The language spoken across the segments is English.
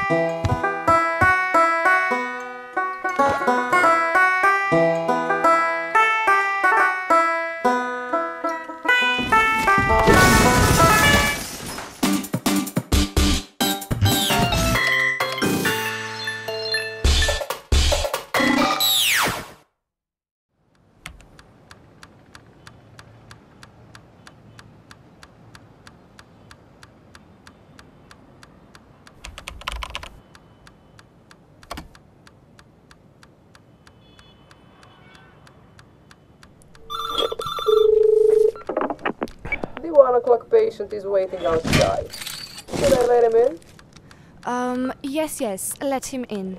The 1 o'clock patient is waiting outside. Should I let him in? Yes, let him in.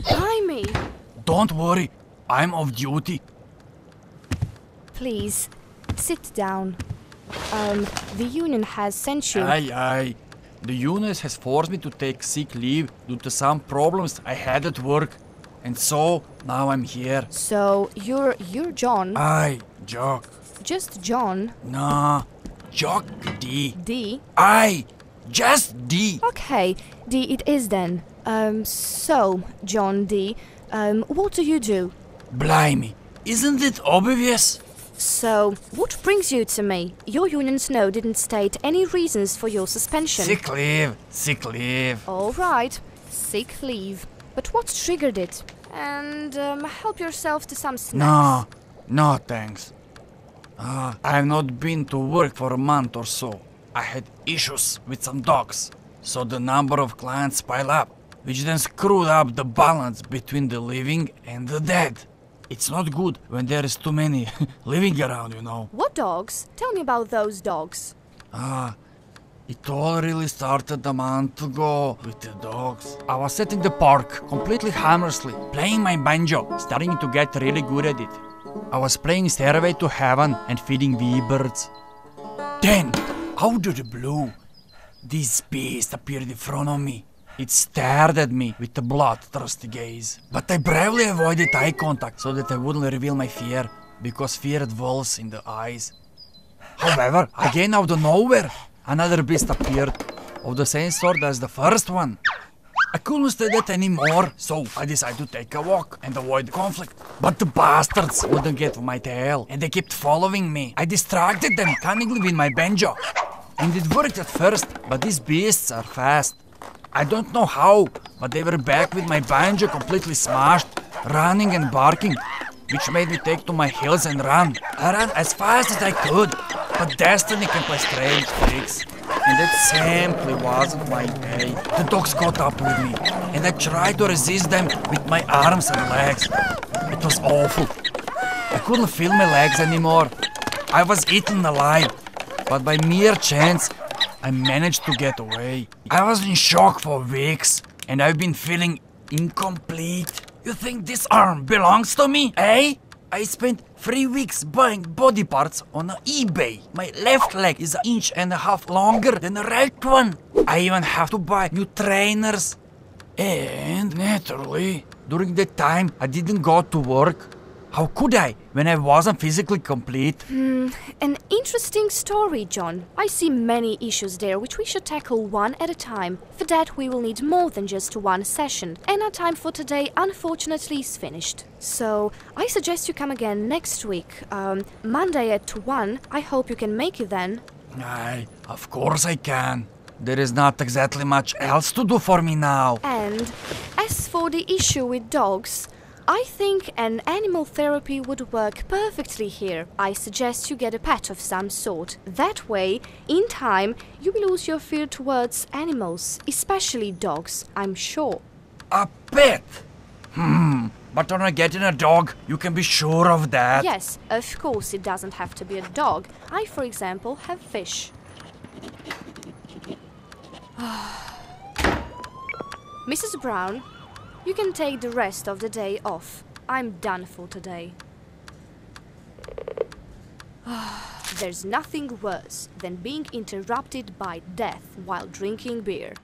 Blimey! Don't worry, I'm off duty. Please, sit down. The union has sent you. Aye. The union has forced me to take sick leave due to some problems I had at work. And so, now I'm here. So, you're John? Aye, Jock. Just John? Nah, Jock D. D? Aye, just D. Okay, D it is then. So, John D, what do you do? Blimey, isn't it obvious? So, what brings you to me? Your union's note didn't state any reasons for your suspension. Sick leave. All right, sick leave. But what triggered it? And help yourself to some snacks. No thanks. I've not been to work for a month or so. I had issues with some dogs, so the number of clients piled up, which then screwed up the balance between the living and the dead. It's not good when there is too many living around, you know. What dogs? Tell me about those dogs. It all really started a month ago with the dogs. I was sitting in the park, completely harmlessly, playing my banjo, starting to get really good at it. I was playing Stairway to Heaven and feeding wee birds. Then, out of the blue, this beast appeared in front of me. It stared at me with a bloodthirsty gaze. But I bravely avoided eye contact so that I wouldn't reveal my fear, because fear dwells in the eyes. However, again out of nowhere, another beast appeared, of the same sort as the first one. I couldn't stay that anymore, so I decided to take a walk and avoid conflict. But the bastards wouldn't get my tail, and they kept following me. I distracted them cunningly with my banjo. And it worked at first, but these beasts are fast. I don't know how, but they were back with my banjo completely smashed, running and barking, which made me take to my heels and run. I ran as fast as I could, but destiny can play strange tricks. And that simply wasn't my day. The dogs caught up with me, and I tried to resist them with my arms and legs. It was awful. I couldn't feel my legs anymore. I was eaten alive, but by mere chance, I managed to get away. I was in shock for weeks, and I've been feeling incomplete. You think this arm belongs to me, eh? I spent 3 weeks buying body parts on eBay. My left leg is 1.5 inches longer than the right one. I even have to buy new trainers. And naturally, during that time, I didn't go to work. How could I, when I wasn't physically complete? An interesting story, John. I see many issues there which we should tackle one at a time. For that we will need more than just one session, and our time for today unfortunately is finished. So, I suggest you come again next week, Monday at 1. I hope you can make it then. Aye, of course I can. There is not exactly much else to do for me now. And as for the issue with dogs, I think an animal therapy would work perfectly here. I suggest you get a pet of some sort. That way, in time, you will lose your fear towards animals, especially dogs, I'm sure. A pet? But when I get in a dog, you can be sure of that. Yes, of course it doesn't have to be a dog. I, for example, have fish. Mrs. Brown, you can take the rest of the day off. I'm done for today. There's nothing worse than being interrupted by death while drinking beer.